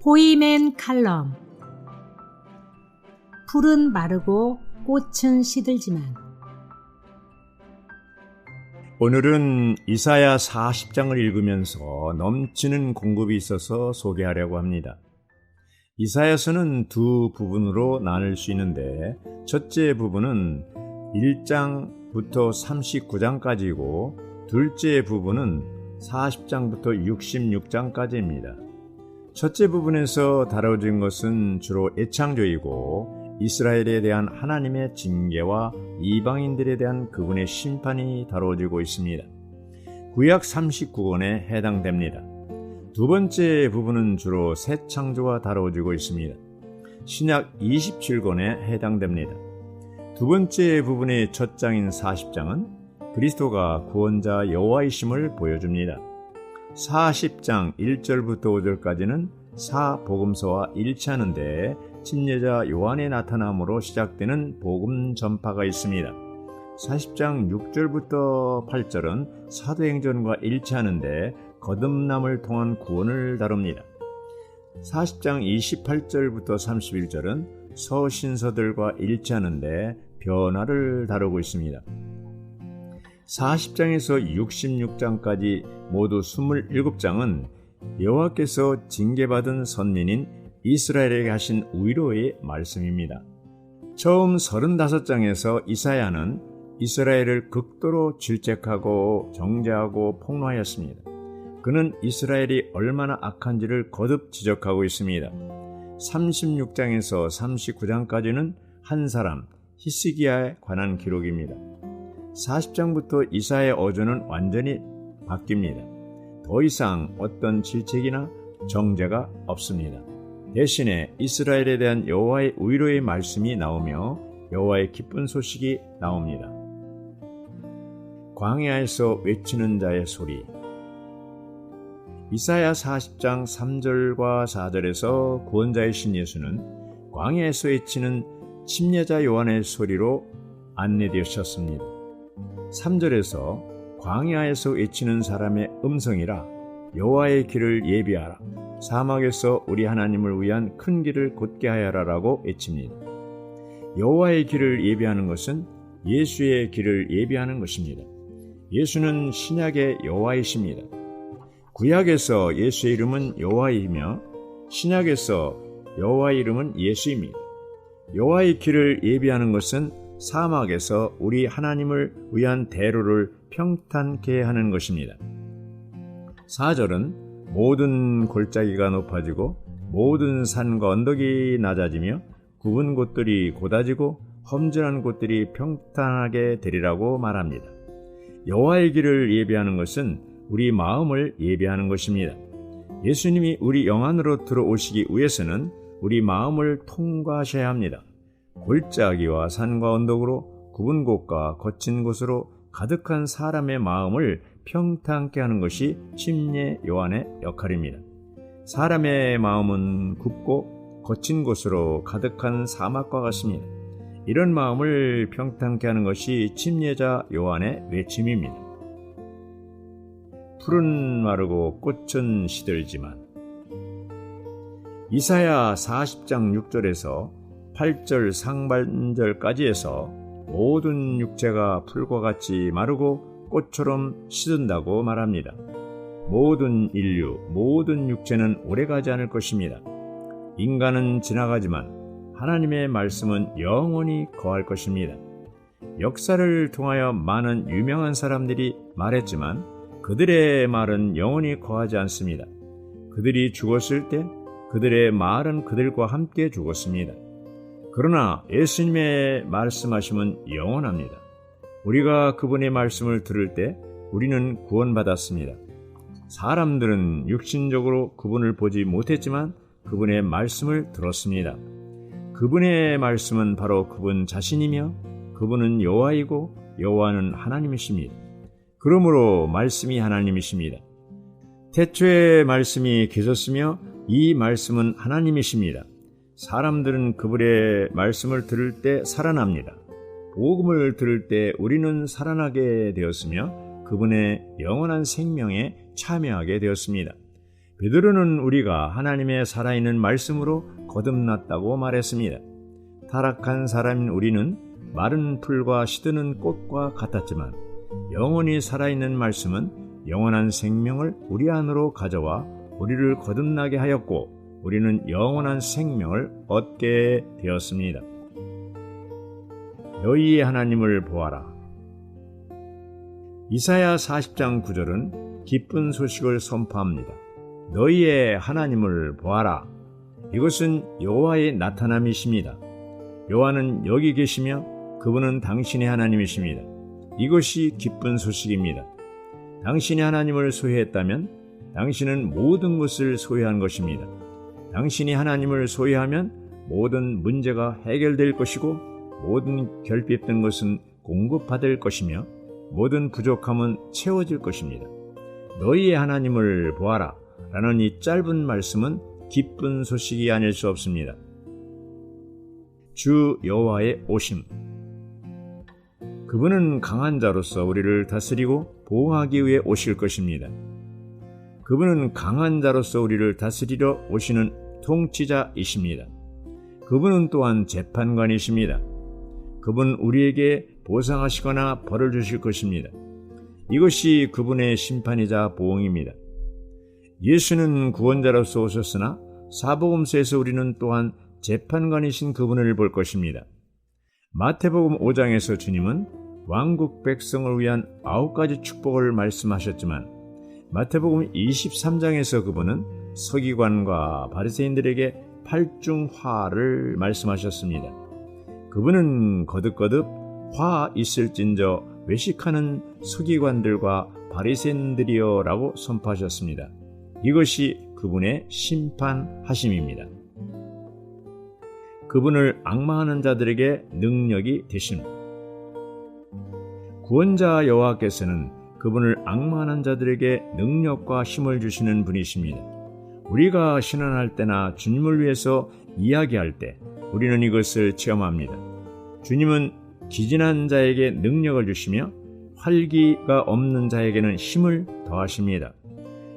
보이맨 칼럼. 풀은 마르고 꽃은 시들지만. 오늘은 이사야 40장을 읽으면서 넘치는 공급이 있어서 소개하려고 합니다. 이사야서는 두 부분으로 나눌 수 있는데, 첫째 부분은 1장부터 39장까지이고 둘째 부분은 40장부터 66장까지입니다. 첫째 부분에서 다뤄진 것은 주로 애창조이고 이스라엘에 대한 하나님의 징계와 이방인들에 대한 그분의 심판이 다뤄지고 있습니다. 구약 39권에 해당됩니다. 두 번째 부분은 주로 새 창조가 다뤄지고 있습니다. 신약 27권에 해당됩니다. 두 번째 부분의 첫 장인 40장은 그리스도가 구원자 여호와이심을 보여줍니다. 40장 1절부터 5절까지는 사복음서와 일치하는데 침례자 요한의 나타남으로 시작되는 복음 전파가 있습니다. 40장 6절부터 8절은 사도행전과 일치하는데 거듭남을 통한 구원을 다룹니다. 40장 28절부터 31절은 서신서들과 일치하는데 변화를 다루고 있습니다. 40장에서 66장까지 모두 27장은 여호와께서 징계받은 선민인 이스라엘에게 하신 위로의 말씀입니다. 처음 35장에서 이사야는 이스라엘을 극도로 질책하고 정죄하고 폭로하였습니다. 그는 이스라엘이 얼마나 악한지를 거듭 지적하고 있습니다. 36장에서 39장까지는 한 사람 히스기야에 관한 기록입니다. 40장부터 이사야의 어조는 완전히 바뀝니다. 더 이상 어떤 질책이나 정죄가 없습니다. 대신에 이스라엘에 대한 여호와의 위로의 말씀이 나오며 여호와의 기쁜 소식이 나옵니다. 광야에서 외치는 자의 소리. 이사야 40장 3절과 4절에서 구원자의 신 예수는 광야에서 외치는 침례자 요한의 소리로 안내되셨습니다. 3절에서 광야에서 외치는 사람의 음성이라 여호와의 길을 예비하라, 사막에서 우리 하나님을 위한 큰 길을 곧게 하여라라고 외칩니다. 여호와의 길을 예비하는 것은 예수의 길을 예비하는 것입니다. 예수는 신약의 여호와이십니다. 구약에서 예수의 이름은 여호와이며 신약에서 여호와의 이름은 예수입니다. 여호와의 길을 예비하는 것은 사막에서 우리 하나님을 위한 대로를 평탄케 하는 것입니다. 4절은 모든 골짜기가 높아지고 모든 산과 언덕이 낮아지며 굽은 곳들이 곧아지고 험준한 곳들이 평탄하게 되리라고 말합니다. 여호와의 길을 예비하는 것은 우리 마음을 예비하는 것입니다. 예수님이 우리 영 안으로 들어오시기 위해서는 우리 마음을 통과하셔야 합니다. 골짜기와 산과 언덕으로 굽은 곳과 거친 곳으로 가득한 사람의 마음을 평탄케 하는 것이 침례 요한의 역할입니다. 사람의 마음은 굽고 거친 곳으로 가득한 사막과 같습니다. 이런 마음을 평탄케 하는 것이 침례자 요한의 외침입니다. 풀은 마르고 꽃은 시들지만. 이사야 40장 6절에서 8절 상반절까지 해서 모든 육체가 풀과 같이 마르고 꽃처럼 시든다고 말합니다. 모든 인류, 모든 육체는 오래가지 않을 것입니다. 인간은 지나가지만 하나님의 말씀은 영원히 거할 것입니다. 역사를 통하여 많은 유명한 사람들이 말했지만 그들의 말은 영원히 거하지 않습니다. 그들이 죽었을 때 그들의 말은 그들과 함께 죽었습니다. 그러나 예수님의 말씀하심은 영원합니다. 우리가 그분의 말씀을 들을 때 우리는 구원받았습니다. 사람들은 육신적으로 그분을 보지 못했지만 그분의 말씀을 들었습니다. 그분의 말씀은 바로 그분 자신이며 그분은 여호와이고 여호와는 하나님이십니다. 그러므로 말씀이 하나님이십니다. 태초에 말씀이 계셨으며 이 말씀은 하나님이십니다. 사람들은 그분의 말씀을 들을 때 살아납니다. 복음을 들을 때 우리는 살아나게 되었으며 그분의 영원한 생명에 참여하게 되었습니다. 베드로는 우리가 하나님의 살아있는 말씀으로 거듭났다고 말했습니다. 타락한 사람인 우리는 마른 풀과 시드는 꽃과 같았지만 영원히 살아있는 말씀은 영원한 생명을 우리 안으로 가져와 우리를 거듭나게 하였고 우리는 영원한 생명을 얻게 되었습니다. 너희의 하나님을 보아라. 이사야 40장 9절은 기쁜 소식을 선포합니다. 너희의 하나님을 보아라. 이것은 여호와의 나타남이십니다. 여호와는 여기 계시며 그분은 당신의 하나님이십니다. 이것이 기쁜 소식입니다. 당신이 하나님을 소유했다면 당신은 모든 것을 소유한 것입니다. 당신이 하나님을 소유하면 모든 문제가 해결될 것이고 모든 결핍된 것은 공급받을 것이며 모든 부족함은 채워질 것입니다. 너희의 하나님을 보아라 라는 이 짧은 말씀은 기쁜 소식이 아닐 수 없습니다. 주 여호와의 오심. 그분은 강한 자로서 우리를 다스리고 보호하기 위해 오실 것입니다. 그분은 강한 자로서 우리를 다스리러 오시는 통치자이십니다. 그분은 또한 재판관이십니다. 그분은 우리에게 보상하시거나 벌을 주실 것입니다. 이것이 그분의 심판이자 보응입니다. 예수는 구원자로서 오셨으나 사복음서에서 우리는 또한 재판관이신 그분을 볼 것입니다. 마태복음 5장에서 주님은 왕국 백성을 위한 9가지 축복을 말씀하셨지만 마태복음 23장에서 그분은 서기관과 바리새인들에게 8중화를 말씀하셨습니다. 그분은 거듭거듭 화 있을진저 외식하는 서기관들과 바리새인들이여 라고 선포하셨습니다. 이것이 그분의 심판하심입니다. 그분을 앙망하는 자들에게 능력이 되심. 구원자 여호와께서는 그분을 앙망하는 자들에게 능력과 힘을 주시는 분이십니다. 우리가 신앙할 때나 주님을 위해서 이야기할 때 우리는 이것을 체험합니다. 주님은 기진한 자에게 능력을 주시며 활기가 없는 자에게는 힘을 더하십니다.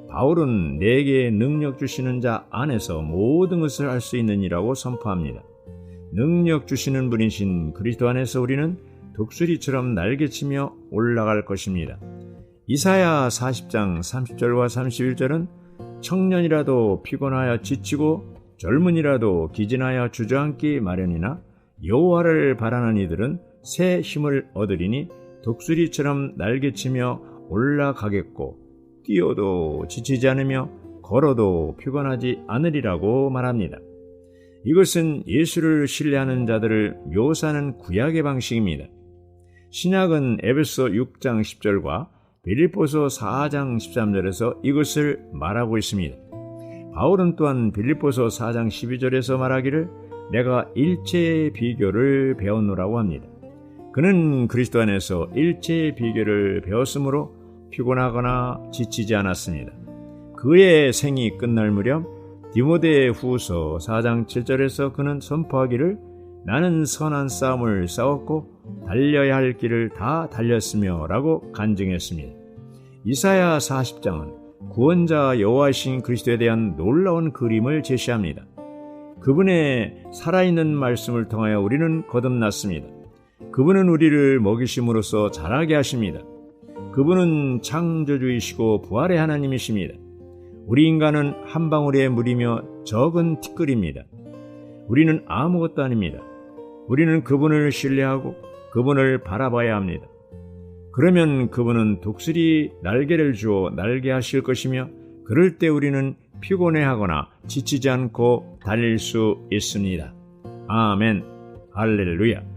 바울은 내게 능력 주시는 자 안에서 모든 것을 할 수 있는 이라고 선포합니다. 능력 주시는 분이신 그리스도 안에서 우리는 독수리처럼 날개치며 올라갈 것입니다. 이사야 40장 30절과 31절은 청년이라도 피곤하여 지치고 젊은이라도 기진하여 주저앉기 마련이나 여호와를 바라는 이들은 새 힘을 얻으리니 독수리처럼 날개치며 올라가겠고 뛰어도 지치지 않으며 걸어도 피곤하지 않으리라고 말합니다. 이것은 예수를 신뢰하는 자들을 묘사하는 구약의 방식입니다. 신약은 에베소 6장 10절과 빌립보서 4장 13절에서 이것을 말하고 있습니다. 바울은 또한 빌립보서 4장 12절에서 말하기를 내가 일체의 비결을 배웠노라고 합니다. 그는 그리스도 안에서 일체의 비결을 배웠으므로 피곤하거나 지치지 않았습니다. 그의 생이 끝날 무렵 디모데 후서 4장 7절에서 그는 선포하기를 나는 선한 싸움을 싸웠고 달려야 할 길을 다 달렸으며 라고 간증했습니다. 이사야 40장은 구원자 여호와이신 그리스도에 대한 놀라운 그림을 제시합니다. 그분의 살아있는 말씀을 통하여 우리는 거듭났습니다. 그분은 우리를 먹이심으로써 자라게 하십니다. 그분은 창조주이시고 부활의 하나님이십니다. 우리 인간은 한 방울의 물이며 적은 티끌입니다. 우리는 아무것도 아닙니다. 우리는 그분을 신뢰하고 그분을 바라봐야 합니다. 그러면 그분은 독수리 날개를 주어 날게 하실 것이며 그럴 때 우리는 피곤해하거나 지치지 않고 달릴 수 있습니다. 아멘. 할렐루야.